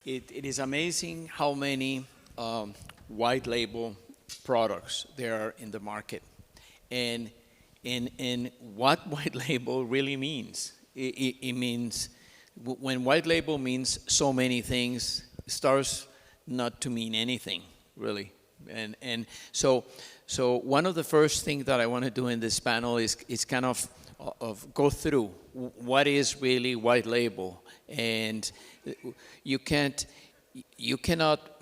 it is amazing how many white label products there are in the market. And what white label really means. It means, when white label means so many things, it starts not to mean anything, really. And so one of the first things that I want to do in this panel is kind of go through what is really white label. And you cannot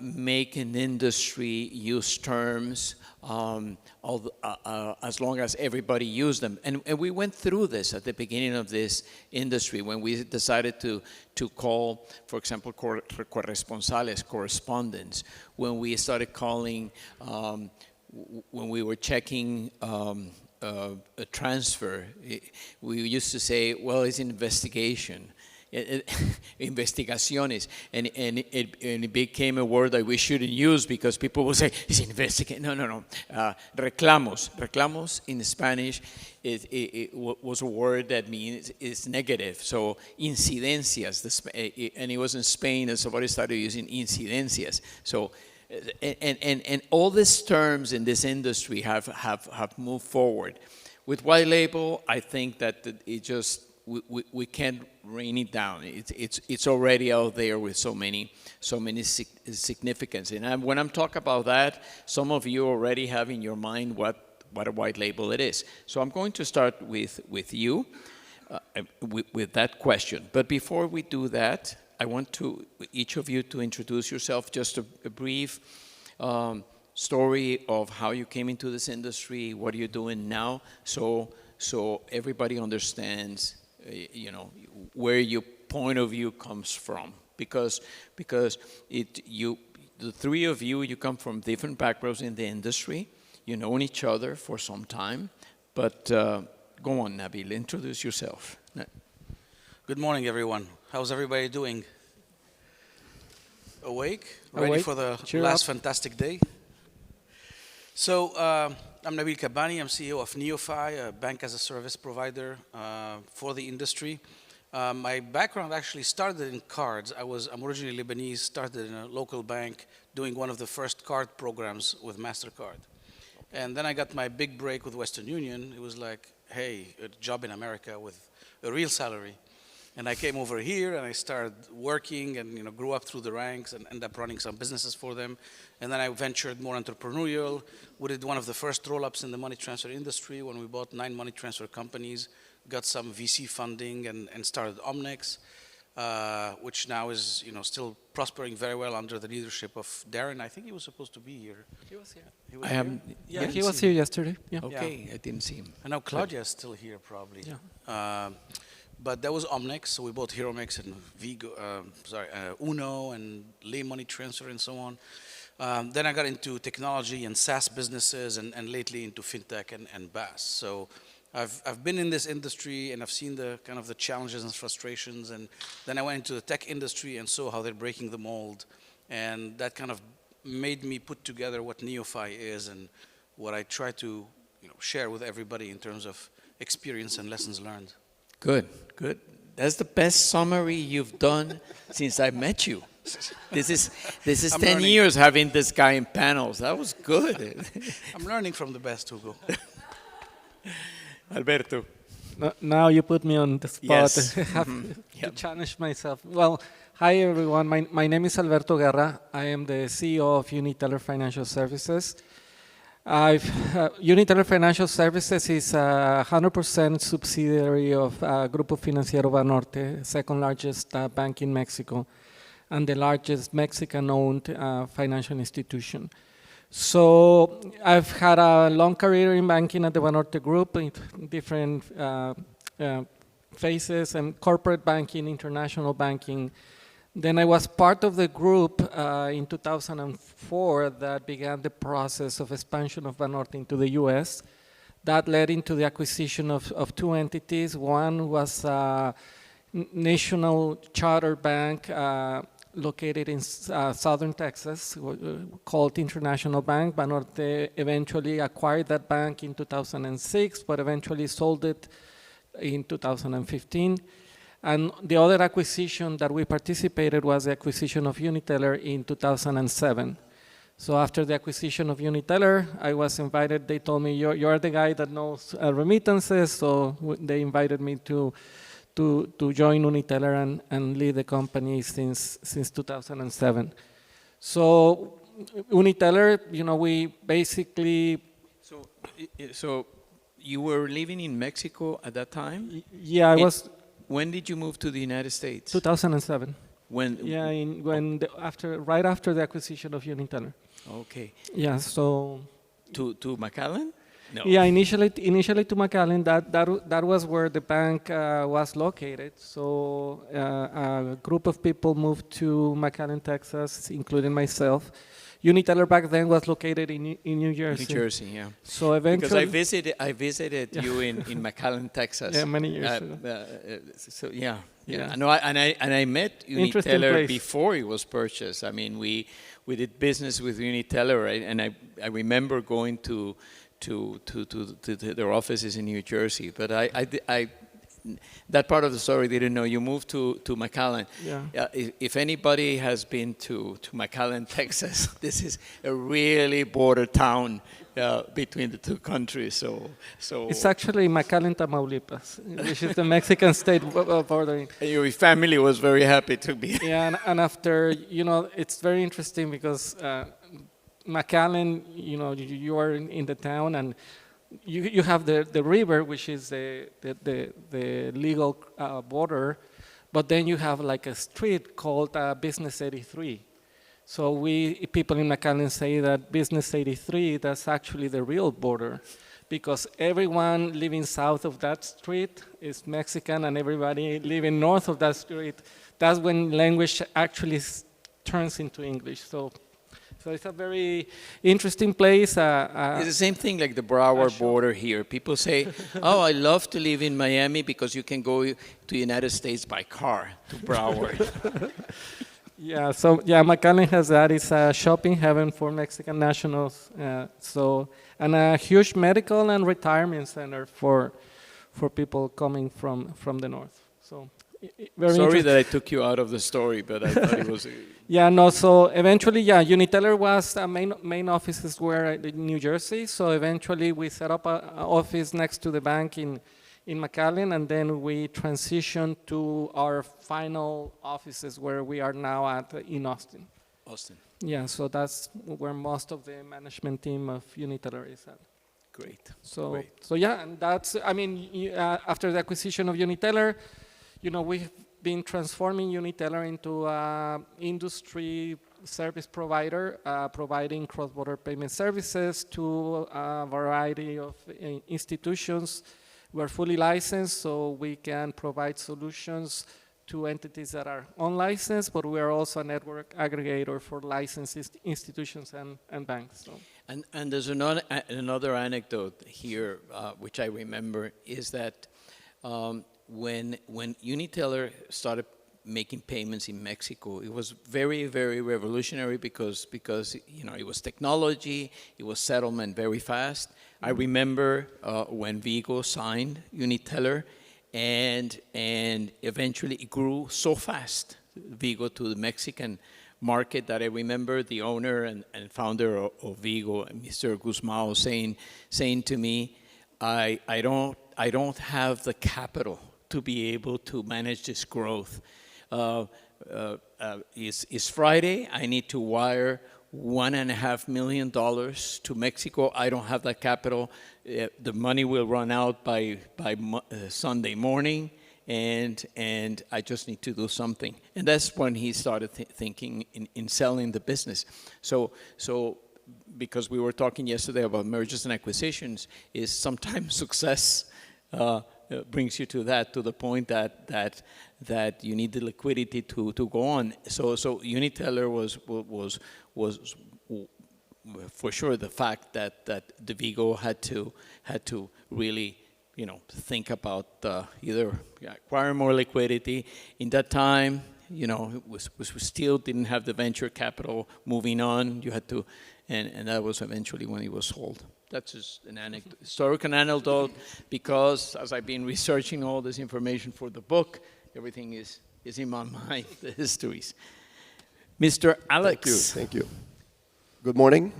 make an industry use terms as long as everybody used them. And we went through this at the beginning of this industry when we decided to call, for example, corresponsales, correspondents, when we started calling, when we were checking a transfer, we used to say, well, it's an investigation. Investigaciones, and it became a word that we shouldn't use because people will say, it's investigate. No. Reclamos in Spanish was a word that means it's negative. So incidencias, and it was in Spain and somebody started using incidencias. So and all these terms in this industry have moved forward. With white label, I think that it just we can't rain it down. It's already out there with so many significance. And when I'm talking about that, some of you already have in your mind what a white label it is. So I'm going to start with you with that question. But before we do that, I want each of you to introduce yourself, just a brief story of how you came into this industry, what you're doing now, so everybody understands where your point of view comes from, because the three of you come from different backgrounds in the industry. You know each other for some time, but go on, Nabil, introduce yourself. Good morning, everyone. How's everybody doing? Awake? Ready for the last fantastic day? So I'm Nabil Kabbani. I'm CEO of neofie, a bank-as-a-service provider for the industry. My background actually started in cards. I'm originally Lebanese, started in a local bank doing one of the first card programs with MasterCard. And then I got my big break with Western Union. It was like, hey, a job in America with a real salary. And I came over here and I started working and grew up through the ranks and ended up running some businesses for them. And then I ventured more entrepreneurial. We did one of the first roll-ups in the money transfer industry when we bought 9 money transfer companies, got some VC funding and started Omnex, which now is still prospering very well under the leadership of Darren. I think he was supposed to be here. He was here. He was here yesterday. Yeah. Okay, yeah. I didn't see him. I know Claudia is still here probably. Yeah. But that was Omnex, so we bought HeroMex and Uno and Lay Money Transfer and so on. Then I got into technology and SaaS businesses and lately into fintech and BaaS. So I've been in this industry and I've seen the kind of the challenges and frustrations, and then I went into the tech industry and saw how they're breaking the mold, and that kind of made me put together what neofie is and what I try to share with everybody in terms of experience and lessons learned. Good. That's the best summary you've done since I met you. This is 10 years having this guy in panels. That was good. I'm learning from the best, Hugo. Alberto. Now you put me on the spot. Yes. I have to challenge myself. Well, hi everyone. My name is Alberto Guerra. I am the CEO of UniTeller Financial Services. UniTeller Financial Services is a 100% subsidiary of Grupo Financiero Banorte, second largest bank in Mexico, and the largest Mexican-owned financial institution. So I've had a long career in banking at the Banorte Group in different phases, and corporate banking, international banking. Then I was part of the group in 2004 that began the process of expansion of Banorte into the US. That led into the acquisition of 2 entities. One was a national charter bank located in southern Texas called International Bank. Banorte eventually acquired that bank in 2006, but eventually sold it in 2015. And the other acquisition that we participated was the acquisition of UniTeller in 2007. So after the acquisition of UniTeller, I was invited. They told me, you're the guy that knows remittances, so they invited me to join UniTeller and lead the company since 2007. So UniTeller, we basically... So you were living in Mexico at that time? Yeah, I was... When did you move to the United States? 2007. When? Yeah, right after the acquisition of UniTeller. Okay. Yeah, so... To McAllen? No. Yeah, initially to McAllen. That was where the bank was located. So a group of people moved to McAllen, Texas, including myself. UniTeller back then was located in New Jersey. New Jersey, yeah. So eventually, because I visited you in McAllen, Texas. Yeah, many years ago. So yeah. Yeah. No, I met UniTeller place. before it was purchased. I mean, we did business with UniTeller, right? And I remember going to their offices in New Jersey. But I that part of the story didn't know. You moved to McAllen. Yeah. If anybody has been to McAllen, Texas, this is a really border town between the two countries. So it's actually McAllen, Tamaulipas, which is the Mexican state bordering. And your family was very happy to be. Yeah, and after it's very interesting because McAllen, you are in the town and. You have the river, which is the legal border, but then you have like a street called Business 83. So people in McAllen say that Business 83, that's actually the real border, because everyone living south of that street is Mexican, and everybody living north of that street, that's when language actually turns into English. So it's a very interesting place. It's the same thing like the Broward border here. People say, oh, I love to live in Miami because you can go to the United States by car to Broward. Yeah, so McAllen has that. It's a shopping heaven for Mexican nationals. And a huge medical and retirement center for people coming from the north. So very Sorry that I took you out of the story, but I thought it was... So eventually, UniTeller was, main offices were in New Jersey, so eventually we set up an office next to the bank in McAllen, and then we transitioned to our final offices where we are now in Austin. Yeah, so that's where most of the management team of UniTeller is at. Great. And that's, after the acquisition of UniTeller, we've been transforming UniTeller into an industry service provider, providing cross-border payment services to a variety of institutions. We're fully licensed, so we can provide solutions to entities that are unlicensed, but we are also a network aggregator for licensed institutions and banks. So. And there's another anecdote here, which I remember, is that when UniTeller started making payments in Mexico, it was very, very revolutionary because it was technology, it was settlement very fast. I remember when Vigo signed UniTeller, and eventually it grew so fast, Vigo, to the Mexican market, that I remember the owner and founder of Vigo, Mr. Guzmao, saying to me, I don't have the capital to be able to manage this growth. It's Friday, I need to wire $1.5 million to Mexico. I don't have that capital. The money will run out by Sunday morning, and I just need to do something. And that's when he started thinking in selling the business. So because we were talking yesterday about mergers and acquisitions, is sometimes success brings you to the point that you need the liquidity to go on. So UniTeller was for sure the fact that the Vigo had to really think about either acquire more liquidity. In that time, we still didn't have the venture capital moving on. You had to, and that was eventually when it was sold. That's just an historical anecdote, because as I've been researching all this information for the book, everything is in my mind, the histories. Mr. Alex. Thank you. Good morning.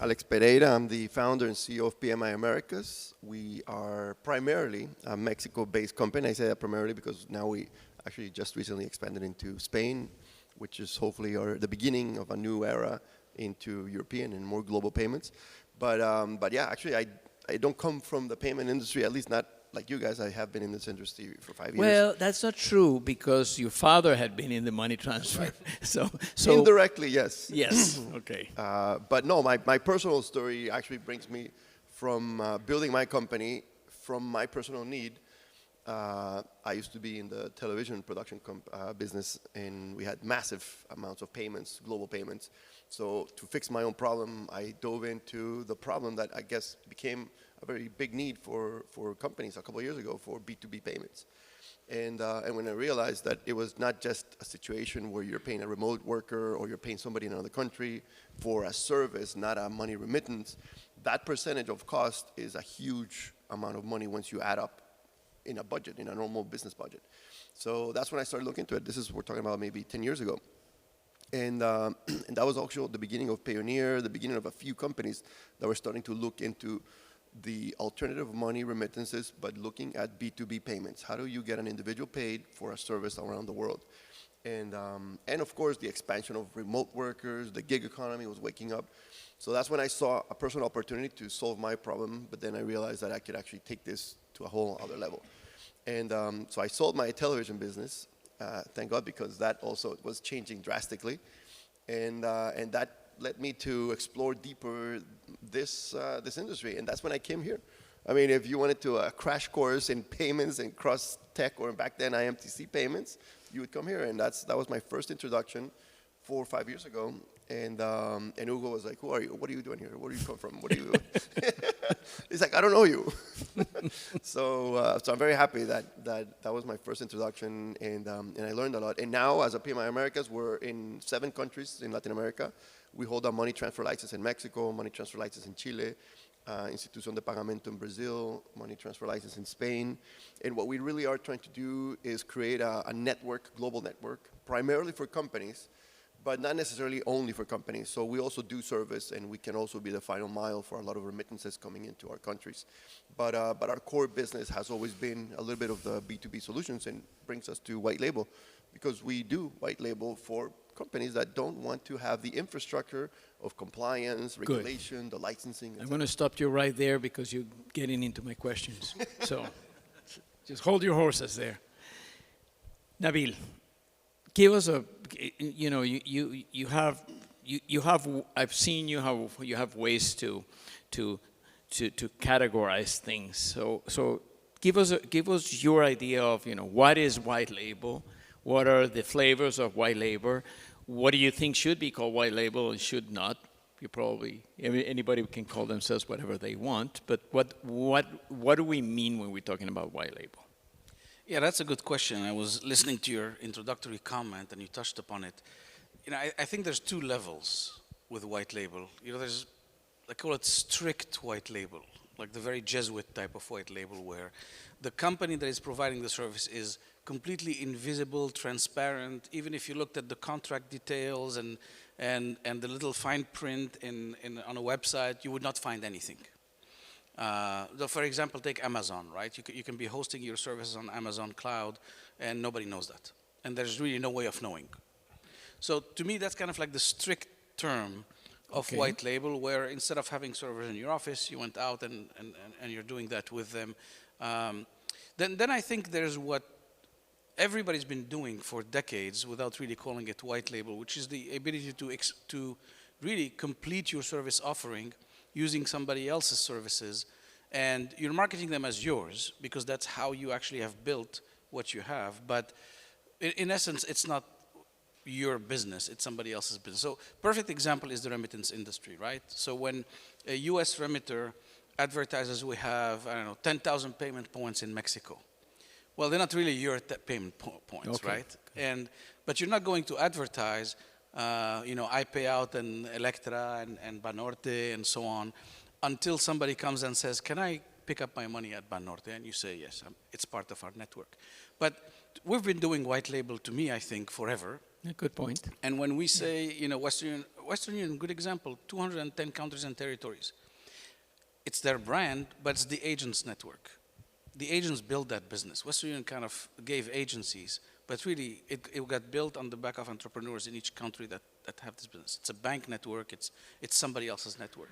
Alex Pereira. I'm the founder and CEO of PMI Americas. We are primarily a Mexico-based company. I say that primarily because now we actually just recently expanded into Spain, which is hopefully the beginning of a new era into European and more global payments. But yeah, actually, I don't come from the payment industry, at least not like you guys. I have been in this industry for 5 years. Well, that's not true because your father had been in the money transfer. so indirectly, yes. Yes. Okay. But no, my personal story actually brings me from building my company from my personal need. I used to be in the television production business, and we had massive amounts of payments, global payments. So to fix my own problem, I dove into the problem that I guess became a very big need for companies a couple of years ago for B2B payments. And when I realized that it was not just a situation where you're paying a remote worker or you're paying somebody in another country for a service, not a money remittance, that percentage of cost is a huge amount of money once you add up in a budget, in a normal business budget. So that's when I started looking into it. We're talking about maybe 10 years ago. And that was also the beginning of Payoneer, the beginning of a few companies that were starting to look into the alternative money remittances, but looking at B2B payments. How do you get an individual paid for a service around the world? And of course, the expansion of remote workers, the gig economy was waking up. So that's when I saw a personal opportunity to solve my problem, but then I realized that I could actually take this to a whole other level. And so I sold my television business, thank God, because that also was changing drastically. And that led me to explore deeper this industry, and that's when I came here. I mean, if you wanted to a crash course in payments and CrossTech, or back then IMTC payments, you would come here, and that was my first introduction 4 or 5 years ago. And Hugo was like, "Who are you? What are you doing here? Where do you come from? What do you?" He's like, "I don't know you." So I'm very happy that was my first introduction, and I learned a lot. And now, as a PMI Americas, we're in 7 countries in Latin America. We hold a money transfer license in Mexico, money transfer license in Chile, Institución de Pagamento in Brazil, money transfer license in Spain. And what we really are trying to do is create a network, global network, primarily for companies, but not necessarily only for companies. So we also do service, and we can also be the final mile for a lot of remittances coming into our countries. But our core business has always been a little bit of the B2B solutions, and brings us to white label, because we do white label for companies that don't want to have the infrastructure of compliance, regulation, the licensing. I'm going to stop you right there because you're getting into my questions. So just hold your horses there. Nabil, give us I've seen you have ways to categorize things. So give us your idea of, what is white label? What are the flavors of white label? What do you think should be called white label and should not? Anybody can call themselves whatever they want, but what do we mean when we're talking about white label? Yeah, that's a good question. I was listening to your introductory comment, and you touched upon it. I think there's 2 levels with white label. There's, I call it strict white label, like the very Jesuit type of white label, where the company that is providing the service is completely invisible, transparent. Even if you looked at the contract details and the little fine print on a website, you would not find anything. For example, take Amazon, right? You can be hosting your services on Amazon Cloud, and nobody knows that. And there's really no way of knowing. So to me, that's kind of like the strict term of white label, where instead of having servers in your office, you went out and you're doing that with them. Then I think there's what everybody's been doing for decades without really calling it white label, which is the ability to really complete your service offering using somebody else's services, and you're marketing them as yours because that's how you actually have built what you have. But in essence, it's not your business, it's somebody else's business. So perfect example is the remittance industry, right? So when a US remitter advertises we have, 10,000 payment points in Mexico. Well, they're not really your payment points, right? But you're not going to advertise, I pay out and Electra and Banorte and so on, until somebody comes and says, can I pick up my money at Banorte? And you say, yes, it's part of our network. But we've been doing white label, to me, I think, forever. A good point. And when we say, you know, Western Union, good example, 210 countries and territories. It's their brand, but it's the agents network. The agents build that business. Western Union kind of gave agencies, but really it got built on the back of entrepreneurs in each country that have this business. It's a bank network, it's somebody else's network.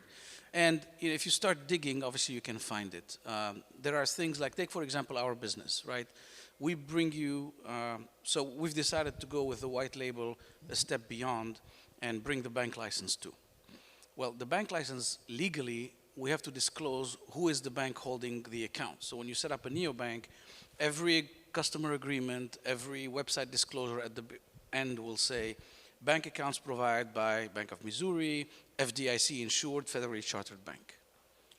And you know, if you start digging, obviously you can find it. There are things like, take for example our business, right? We bring you, so we've decided to go with the white label a step beyond and bring the bank license too. Well, the bank license legally, we have to disclose who is the bank holding the account. So when you set up a neobank, every customer agreement, every website disclosure at the end will say, bank accounts provided by Bank of Missouri, FDIC insured, federally chartered bank.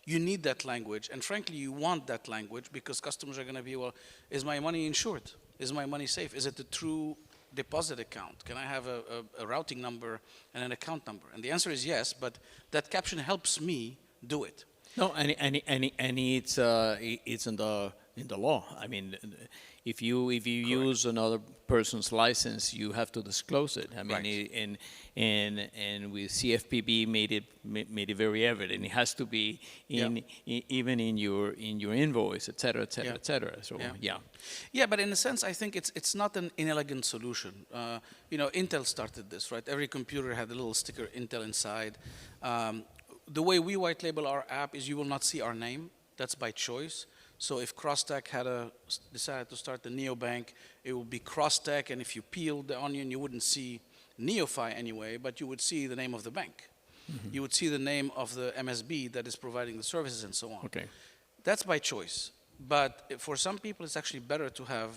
You need that language, and frankly, you want that language because customers are going to be, well, is my money insured? Is my money safe? Is it a true deposit account? Can I have a routing number and an account number? And the answer is yes, but that caption helps me do it. No, and it's in the law. I mean, if you use another person's license, you have to disclose it. I mean, Right. and with CFPB made it very evident. It has to be even in your invoice, et cetera, et cetera, et cetera. So yeah. Yeah, but in a sense, I think it's not an inelegant solution. You know, Intel started this, right? Every computer had a little sticker Intel inside. The way we white label our app is you will not see our name. That's by choice. So if CrossTech had decided to start the neobank, it would be CrossTech, and if you peeled the onion, you wouldn't see neofie anyway, but you would see the name of the bank. Mm-hmm. You would see the name of the MSB that is providing the services and so on. Okay. That's by choice. But for some people, it's actually better to have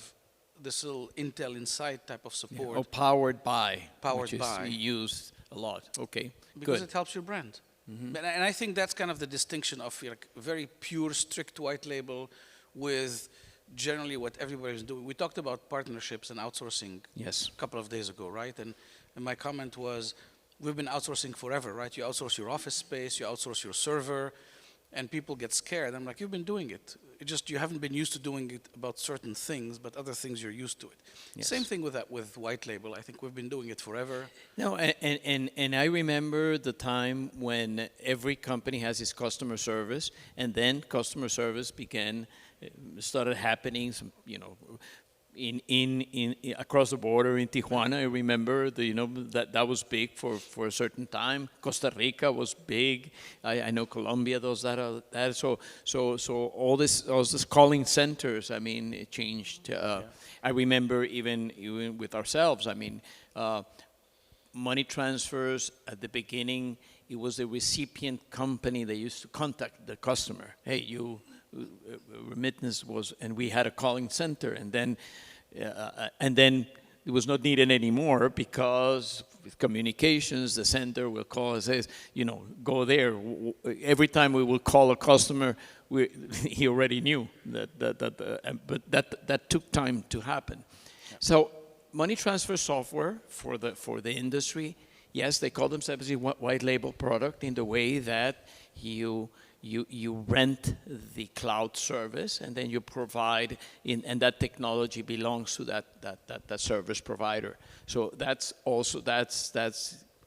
this little Intel Inside type of support. Or powered by. Powered which by. is used a lot. Okay. Because Good. it helps your brand. Mm-hmm. And I think that's kind of the distinction of like very pure, strict white label with generally what everybody's doing. We talked about partnerships and outsourcing Yes. a couple of days ago, right? And my comment was, we've been outsourcing forever, right? You outsource your office space, you outsource your server, and people get scared. I'm like, you've been doing it. You haven't been used to doing it about certain things, but other things you're used to it. Yes. Same thing with that, with white label. I think we've been doing it forever. No, and I remember the time when every company has its customer service, and then customer service started happening, you know, in across the border in Tijuana. I remember that was big for a certain time. Costa Rica was big. I know Colombia does that. So all this calling centers. I mean, it changed. I remember even with ourselves. I mean, money transfers at the beginning. It was the recipient company that used to contact the customer. Hey, remittance was, and we had a calling center, and then it was not needed anymore because with communications, the center will call and says, go there. Every time we will call a customer, he already knew but that took time to happen. Yeah. So money transfer software for the industry, yes, they call themselves a white label product in the way that you rent the cloud service, and then you provide, and that technology belongs to that service provider. So that's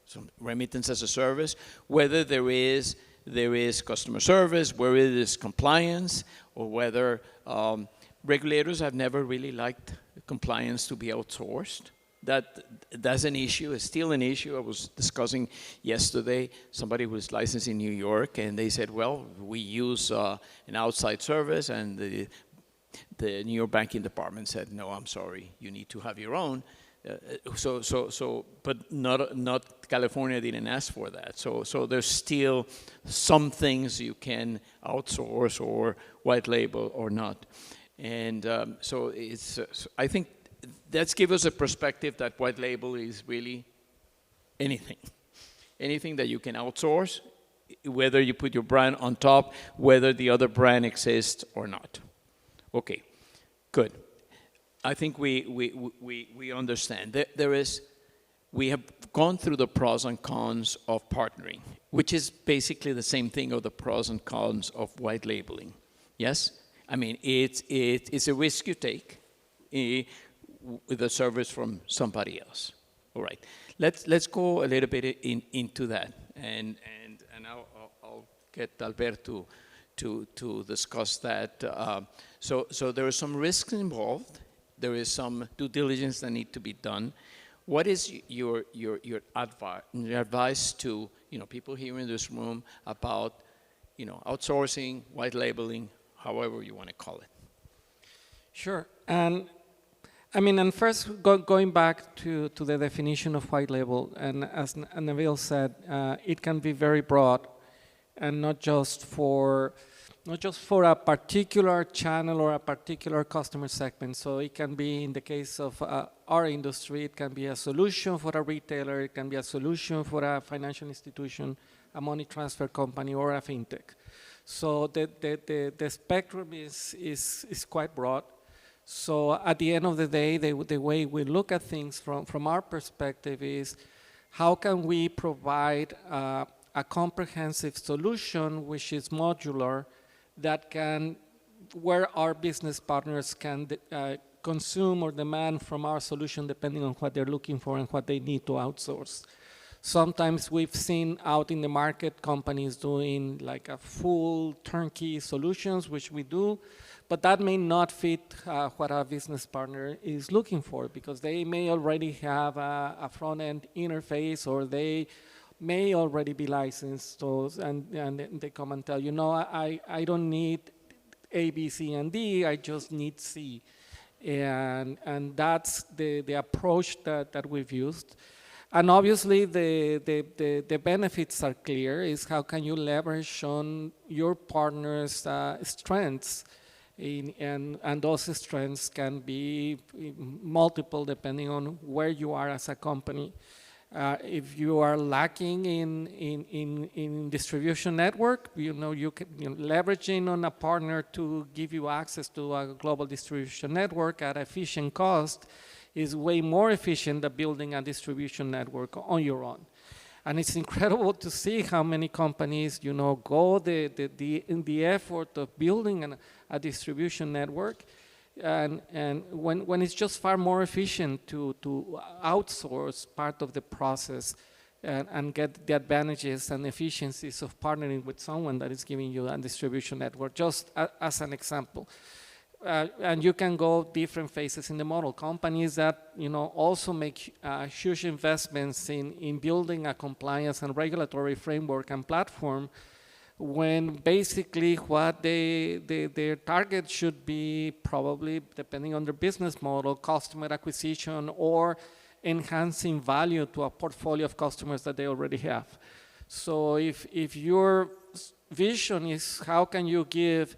some remittance as a service. Whether there is customer service, whether it is compliance, or whether regulators have never really liked compliance to be outsourced. That's an issue. It's still an issue. I was discussing yesterday somebody who was licensed in New York, and they said, well, we use an outside service, and the New York banking department said, no, I'm sorry, you need to have your own. But not California didn't ask for that. So there's still some things you can outsource or white label or not. And so it's I think that's give us a perspective that white label is really anything that you can outsource, whether you put your brand on top, whether the other brand exists or not. Okay, good. I think we understand. We have gone through the pros and cons of partnering, which is basically the same thing of the pros and cons of white labeling. Yes? I mean, it's a risk you take with a service from somebody else. All right. Let's go a little bit into that, and I'll get Alberto to discuss that. So there are some risks involved. There is some due diligence that need to be done. What is your advice to people here in this room about outsourcing, white labeling, however you want to call it? Sure. And I mean, and first going back to the definition of white label, and as Nabil said, it can be very broad, and not just for a particular channel or a particular customer segment. So it can be, in the case of our industry, it can be a solution for a retailer, it can be a solution for a financial institution, a money transfer company, or a fintech. So the spectrum is quite broad. So at the end of the day, the way we look at things from our perspective is, how can we provide a comprehensive solution which is modular, that where our business partners can consume or demand from our solution depending on what they're looking for and what they need to outsource. Sometimes we've seen out in the market companies doing like a full turnkey solutions, which we do, but that may not fit what our business partner is looking for, because they may already have a front-end interface, or they may already be licensed, and they come and tell you, no, I don't need A, B, C, and D, I just need C. And that's the approach that we've used. And obviously the benefits are clear, is how can you leverage on your partner's strengths, and those strengths can be multiple depending on where you are as a company. If you are lacking in distribution network, you can leveraging on a partner to give you access to a global distribution network at efficient cost is way more efficient than building a distribution network on your own. And it's incredible to see how many companies, go in the effort of building a distribution network, and when it's just far more efficient to outsource part of the process and get the advantages and efficiencies of partnering with someone that is giving you a distribution network, just as an example. And you can go different phases in the model. Companies that also make huge investments in building a compliance and regulatory framework and platform, when basically what their target should be, probably depending on their business model, customer acquisition or enhancing value to a portfolio of customers that they already have. So if your vision is how can you give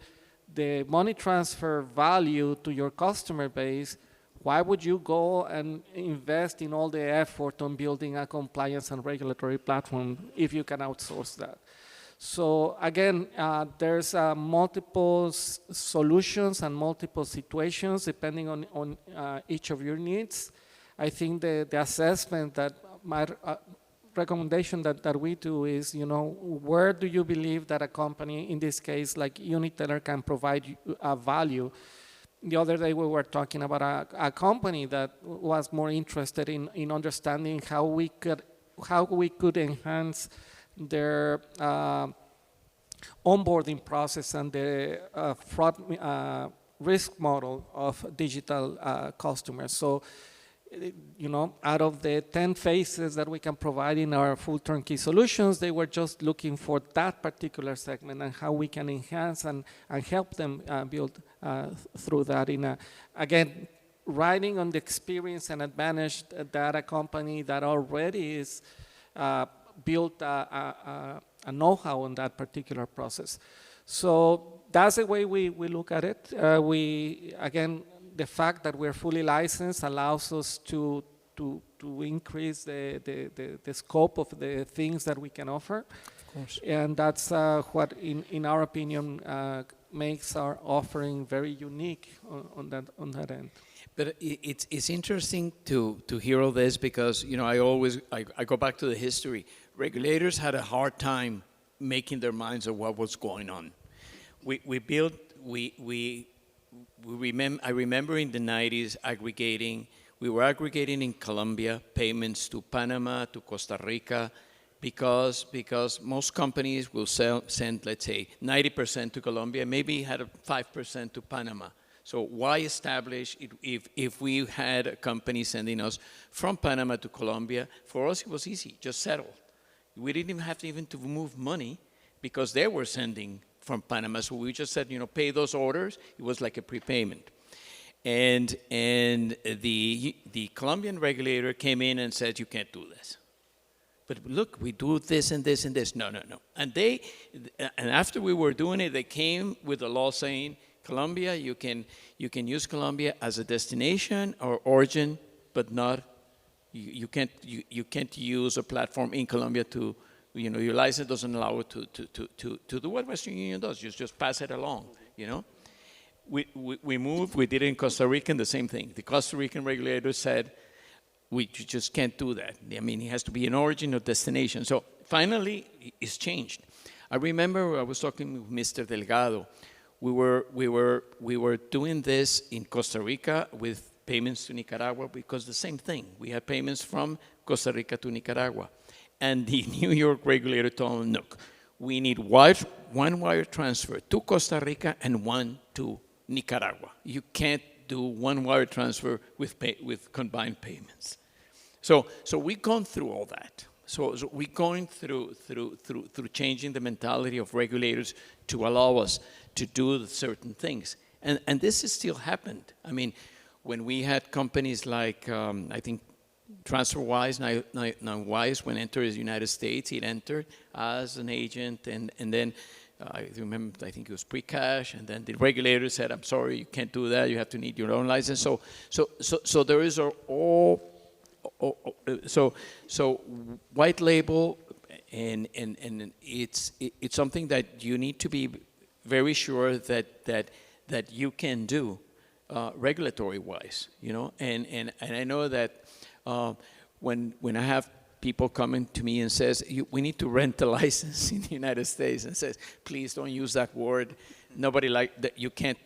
the money transfer value to your customer base, why would you go and invest in all the effort on building a compliance and regulatory platform if you can outsource that? So again, there's multiple solutions and multiple situations depending on each of your needs. I think the assessment that my recommendation that we do is, where do you believe that a company, in this case like UniTeller, can provide you value? The other day we were talking about a company that was more interested in understanding how we could enhance their onboarding process and the fraud risk model of digital customers. So, out of the 10 phases that we can provide in our full turnkey solutions, they were just looking for that particular segment and how we can enhance and help them build through that. Again, riding on the experience and advantage that a company that already is built a know-how on that particular process. So that's the way we look at it. Again, the fact that we're fully licensed allows us to increase the scope of the things that we can offer. Of course. And that's what, in our opinion, makes our offering very unique on that end. But it's interesting to hear all this, because I go back to the history. Regulators had a hard time making their minds of what was going on. We built I remember in the 90s we were aggregating in Colombia payments to Panama, to Costa Rica, because most companies will send, let's say, 90% to Colombia, maybe had a 5% to Panama. So why establish it if we had a company sending us from Panama to Colombia? For us, it was easy, just settle. We didn't even have to move money because they were sending from Panama. So we just said, pay those orders. It was like a prepayment. And the Colombian regulator came in and said, you can't do this. But look, we do this and this and this. No. And after we were doing it, they came with a law saying, Colombia, you can use Colombia as a destination or origin, but not, you can't use a platform in Colombia to, your license doesn't allow it to do what Western Union does. You just pass it along, We moved, we did it in Costa Rica, and the same thing. The Costa Rican regulator said, you just can't do that. I mean, it has to be an origin or destination. So finally, it's changed. I remember I was talking with Mr. Delgado. We were doing this in Costa Rica with payments to Nicaragua because the same thing. We had payments from Costa Rica to Nicaragua. And the New York regulator told them, look, we need one wire transfer to Costa Rica and one to Nicaragua. You can't do one wire transfer with combined payments. So we've gone through all that. So we're going through changing the mentality of regulators to allow us to do certain things. And this has still happened. I mean, when we had companies like, I think, TransferWise, now Wise, when entered the United States, it entered as an agent, and then I remember, I think it was pre-cash, and then the regulator said, I'm sorry, you can't do that, you have to need your own license. So there is so white label, and it's something that you need to be very sure that you can do regulatory-wise, and I know that when I have people coming to me and says, we need to rent a license in the United States, and says, please don't use that word. Nobody like that. You can't.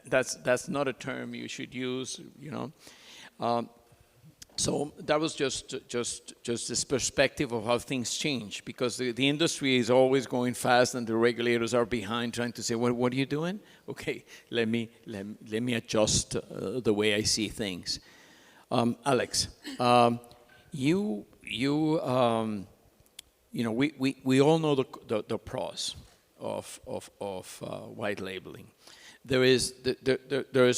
That's not a term you should use. So that was just this perspective of how things change, because the industry is always going fast and the regulators are behind, trying to say, what are you doing? Okay, let me adjust the way I see things. Alex, we all know the pros of white labeling. There is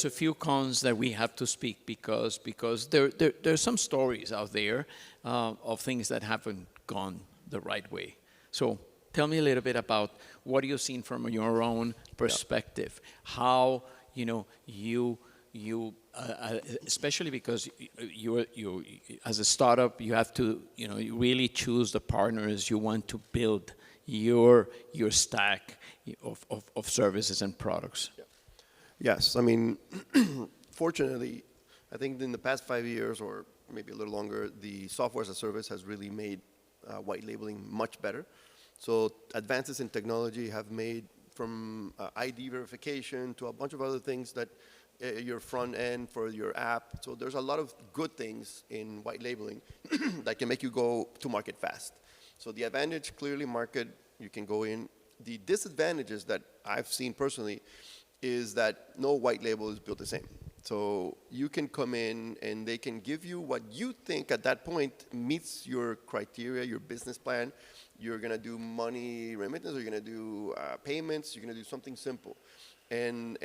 a few cons that we have to speak because there's some stories out there of things that haven't gone the right way. So tell me a little bit about what you've seen from your own perspective. How you especially because you as a startup, you have to you really choose the partners you want to build your stack of services and products. Yeah. Yes, I mean, fortunately, I think in the past 5 years or maybe a little longer, the software as a service has really made white labeling much better. So advances in technology have made from ID verification to a bunch of other things that your front end for your app. So there's a lot of good things in white labeling that can make you go to market fast. So the advantage, clearly market, you can go in. The disadvantages that I've seen personally is that no white label is built the same. So you can come in and they can give you what you think at that point meets your criteria, your business plan. You're going to do money remittance, or you're going to do payments, you're going to do something simple. And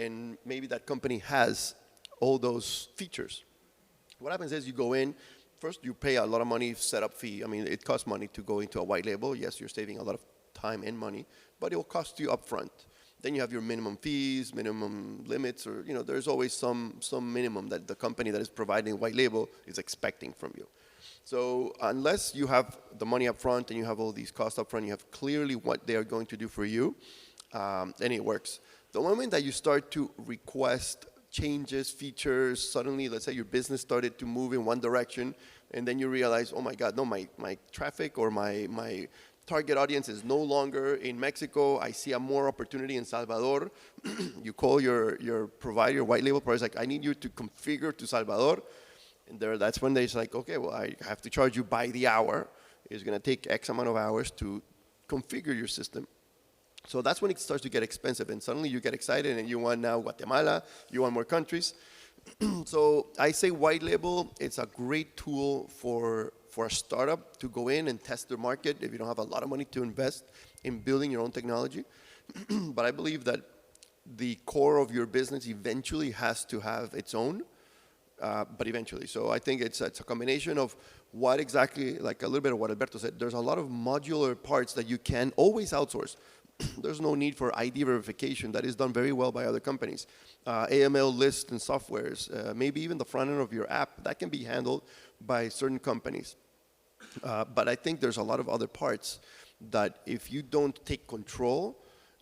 maybe that company has all those features. What happens is you go in, first you pay a lot of money, setup fee. I mean, it costs money to go into a white label. Yes, you're saving a lot of time and money, but it will cost you upfront. Then you have your minimum fees, minimum limits, or there's always some minimum that the company that is providing white label is expecting from you. So unless you have the money up front and you have all these costs up front, you have clearly what they are going to do for you, then it works. The moment that you start to request changes, features, suddenly, let's say your business started to move in one direction, and then you realize, oh my God, no, my traffic or my target audience is no longer in Mexico. I see a more opportunity in Salvador. You call your provider, your white label provider, like, I need you to configure to Salvador. And that's when they're like, okay, well, I have to charge you by the hour. It's going to take X amount of hours to configure your system. So that's when it starts to get expensive. And suddenly you get excited and you want now Guatemala, you want more countries. So I say white label, it's a great tool for a startup to go in and test their market if you don't have a lot of money to invest in building your own technology. But I believe that the core of your business eventually has to have its own, but eventually. So I think it's a combination of what exactly, like a little bit of what Alberto said, there's a lot of modular parts that you can always outsource. There's no need for ID verification that is done very well by other companies. AML lists and softwares, maybe even the front end of your app, that can be handled by certain companies. But I think there's a lot of other parts that if you don't take control,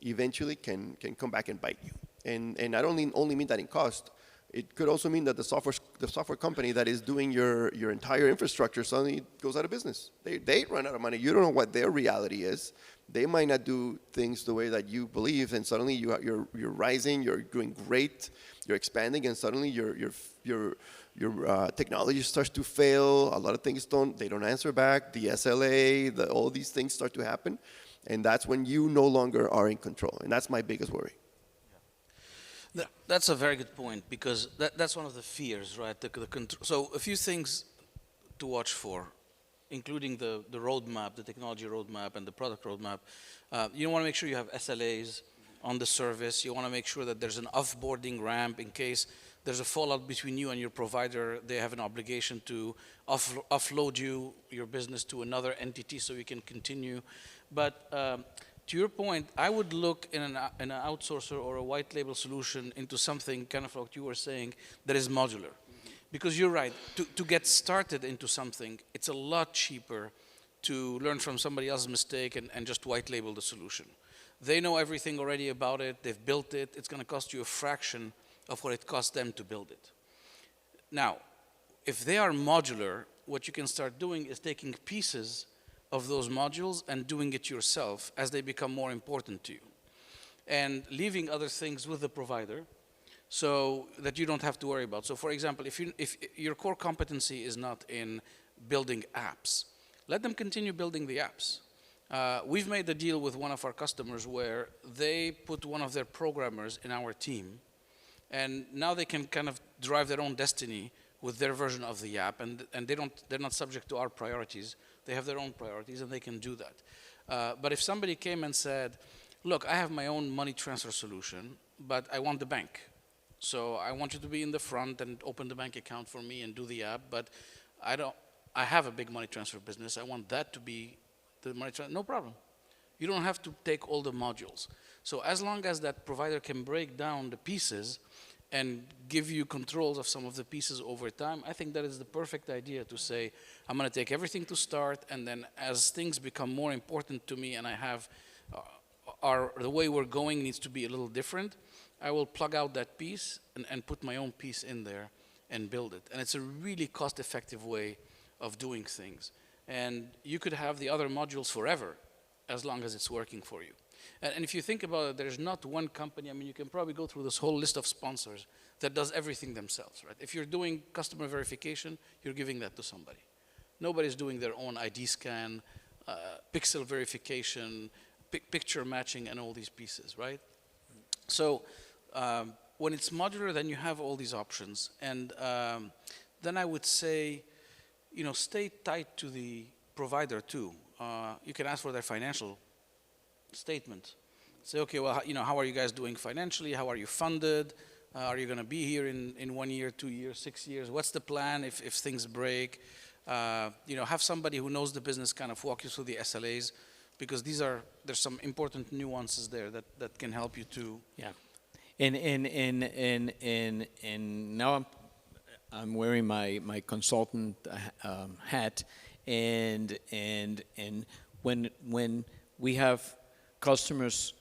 eventually can come back and bite you. And I don't only mean that in cost. It could also mean that the software company that is doing your entire infrastructure suddenly goes out of business. They run out of money. You don't know what their reality is. They might not do things the way that you believe, and suddenly you're rising, you're doing great, you're expanding, and suddenly your technology starts to fail. A lot of things they don't answer back. The SLA, all these things start to happen, and that's when you no longer are in control, and that's my biggest worry. That's a very good point, because that's one of the fears, right? So a few things to watch for, including the roadmap, the technology roadmap, and the product roadmap. You want to make sure you have SLAs on the service. You want to make sure that there's an offboarding ramp in case there's a fallout between you and your provider. They have an obligation to offload your business to another entity so you can continue. But to your point, I would look in an outsourcer or a white label solution into something kind of like you were saying that is modular. Because you're right, to get started into something, it's a lot cheaper to learn from somebody else's mistake and just white label the solution. They know everything already about it, they've built it, it's going to cost you a fraction of what it cost them to build it. Now, if they are modular, what you can start doing is taking pieces of those modules and doing it yourself as they become more important to you. And leaving other things with the provider, so that you don't have to worry about. So for example, if your core competency is not in building apps, let them continue building the apps. We've made a deal with one of our customers where they put one of their programmers in our team, and now they can kind of drive their own destiny with their version of the app, and they're not subject to our priorities. They have their own priorities, and they can do that. But if somebody came and said, look, I have my own money transfer solution, but I want the bank. So I want you to be in the front and open the bank account for me and do the app, but I have a big money transfer business. I want that to be the money transfer. No problem. You don't have to take all the modules. So as long as that provider can break down the pieces and give you controls of some of the pieces over time, I think that is the perfect idea to say, I'm going to take everything to start, and then as things become more important to me and I have the way we're going needs to be a little different, I will plug out that piece and put my own piece in there and build it. And it's a really cost-effective way of doing things. And you could have the other modules forever as long as it's working for you. And if you think about it, there's not one company. I mean, you can probably go through this whole list of sponsors that does everything themselves, right? If you're doing customer verification, you're giving that to somebody. Nobody's doing their own ID scan, pixel verification, picture matching, and all these pieces, right? So when it's modular, then you have all these options. And then I would say, stay tight to the provider too. You can ask for their financial statement. Say, okay, well, how are you guys doing financially? How are you funded? Are you going to be here in 1 year, 2 years, 6 years? What's the plan if things break? Have somebody who knows the business kind of walk you through the SLAs, because there's some important nuances there that can help you to. Yeah. And now I'm wearing my consultant hat, and when we have customers,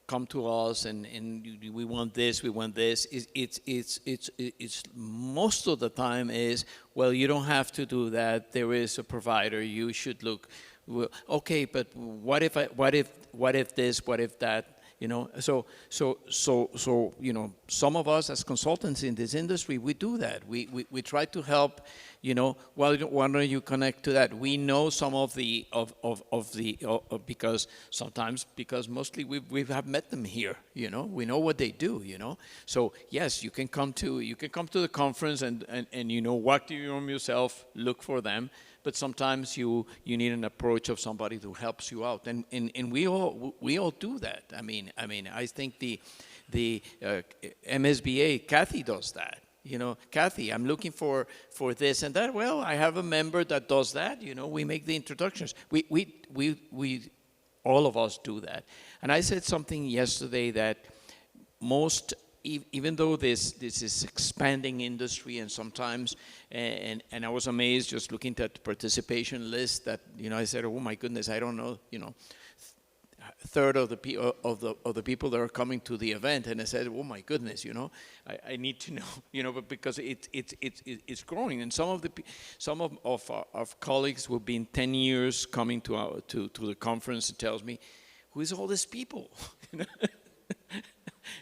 come to us and we want this, it's most of the time is, well, you don't have to do that. There is a provider. You should look well, okay, but what if this, what if that? You know, so you know, some of us as consultants in this industry, we do that. We try to help. You know, why don't you connect to that? We know some of the because mostly we have met them here. You know, we know what they do. You know, so yes, you can come to the conference and you know, walk to your room yourself, look for them. But sometimes you need an approach of somebody who helps you out, and we all do that. I mean, I think the MSBA, Kathy does that. You know, Kathy, I'm looking for this and that. Well, I have a member that does that. You know, we make the introductions. We all of us do that. And I said something yesterday that most, even though this is expanding industry, and sometimes, and I was amazed just looking at the participation list that, you know, I said, oh my goodness, I don't know, you know, third of the people that are coming to the event, and I said, oh my goodness, you know, I need to know, you know, but because it's growing, and some of our colleagues who've been 10 years coming to the conference tells me, who is all these people? You know?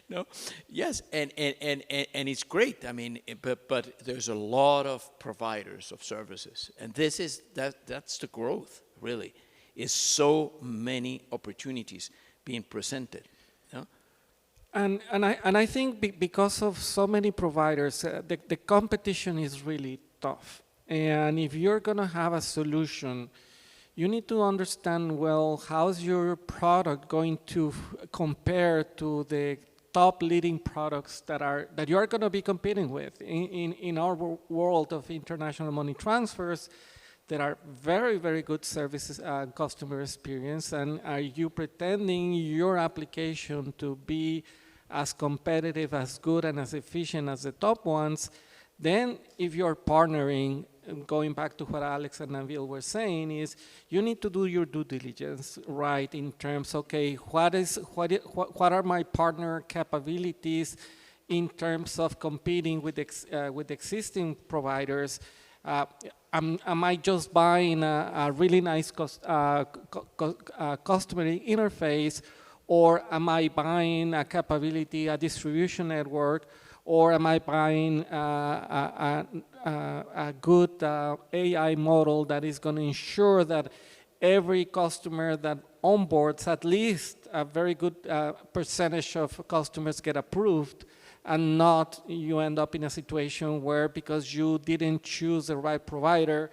No, yes, and it's great. I mean, but there's a lot of providers of services, and that's the growth. Really, is so many opportunities being presented. You know? And I think because of so many providers, the competition is really tough. And if you're going to have a solution, you need to understand well how's your product going to compare to the top leading products that you are going to be competing with. In our world of international money transfers, there are very, very good services and customer experience. And are you pretending your application to be as competitive, as good, and as efficient as the top ones? Then if you're partnering, going back to what Alex and Nabil were saying, is you need to do your due diligence, right, in terms, okay, what are my partner capabilities in terms of competing with existing providers? Am I just buying a really nice customer interface, or am I buying a capability, a distribution network, or am I buying a good AI model that is going to ensure that every customer that onboards, at least a very good percentage of customers get approved, and not you end up in a situation where because you didn't choose the right provider,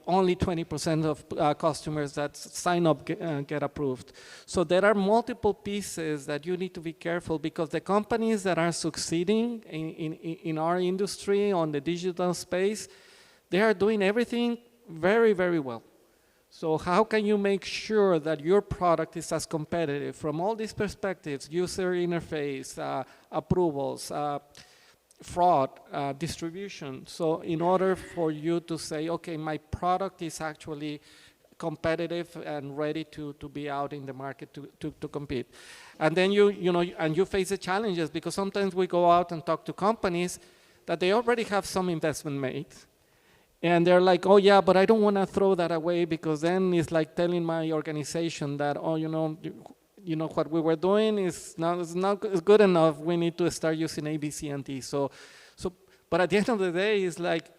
only 20% of customers that sign up get approved. So there are multiple pieces that you need to be careful, because the companies that are succeeding in our industry on the digital space, they are doing everything very, very well. So how can you make sure that your product is as competitive from all these perspectives, user interface, approvals, fraud, distribution? So in order for you to say, okay, my product is actually competitive and ready to be out in the market to compete. And then you face the challenges, because sometimes we go out and talk to companies that they already have some investment made. And they're like, oh yeah, but I don't want to throw that away, because then it's like telling my organization that, oh, you know what we were doing is not good enough. We need to start using A, B, C, and D. But at the end of the day, it's like,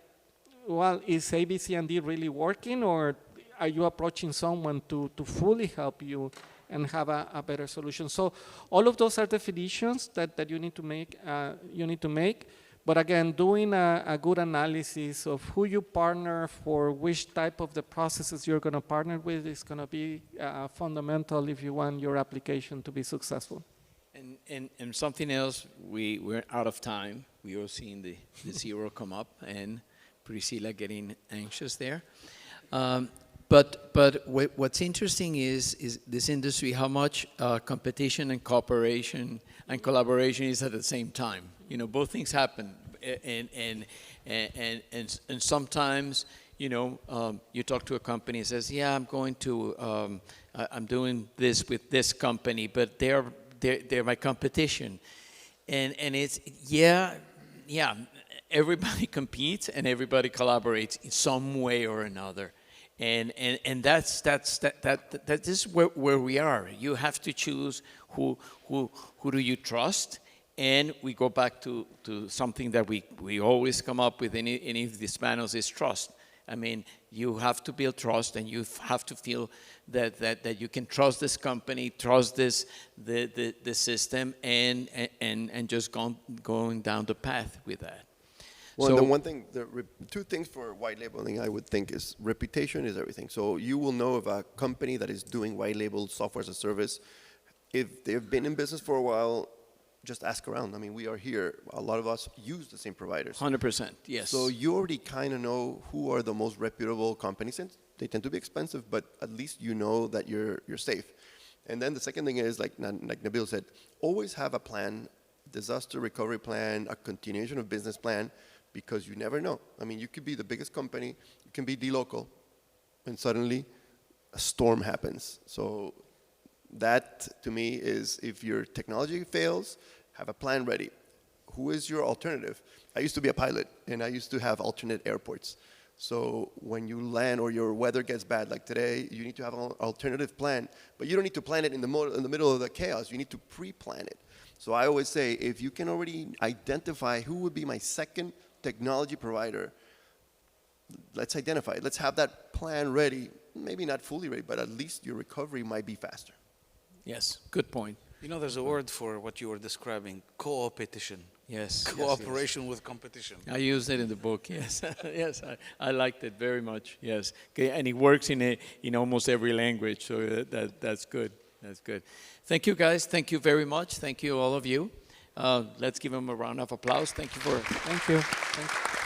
well, is A, B, C, and D really working, or are you approaching someone to fully help you and have a better solution? So all of those are definitions that you need to make. But again, doing a good analysis of who you partner for, which type of the processes you're going to partner with, is going to be fundamental if you want your application to be successful. And something else, we're out of time. We are seeing the zero come up, and Priscilla getting anxious there. But what's interesting is this industry, how much competition and cooperation and collaboration is at the same time. You know, both things happen, and sometimes, you know, you talk to a company and says, yeah, I'm doing this with this company, but they're my competition, and it's yeah, everybody competes and everybody collaborates in some way or another. And that is where we are. You have to choose who do you trust, and we go back to something that we always come up with in any of these panels is trust. I mean, you have to build trust, and you have to feel that you can trust this company, trust the system, and just going down the path with that. Well, So, the one thing, two things for white labeling I would think is reputation is everything. So you will know of a company that is doing white label software as a service. If they've been in business for a while, just ask around. I mean, we are here. A lot of us use the same providers. 100%, yes. So you already kind of know who are the most reputable companies, and they tend to be expensive, but at least you know that you're safe. And then the second thing is, like Nabil said, always have a plan, disaster recovery plan, a continuation of business plan, because you never know. I mean, you could be the biggest company, you can be dlocal, and suddenly a storm happens. So that, to me, is if your technology fails, have a plan ready. Who is your alternative? I used to be a pilot, and I used to have alternate airports. So when you land or your weather gets bad, like today, you need to have an alternative plan, but you don't need to plan it in the middle of the chaos. You need to pre-plan it. So I always say, if you can already identify who would be my second technology provider, let's identify it. Let's have that plan ready. Maybe not fully ready, but at least your recovery might be faster. Yes, good point. You know, there's a word for what you were describing, co-opetition. Yes. Cooperation with competition. I used it in the book, yes. Yes, I liked it very much, yes. Okay, and it works in almost every language, so that's good. That's good. Thank you, guys. Thank you very much. Thank you, all of you. Let's give them a round of applause. Thank you for... Thank you. Thank you.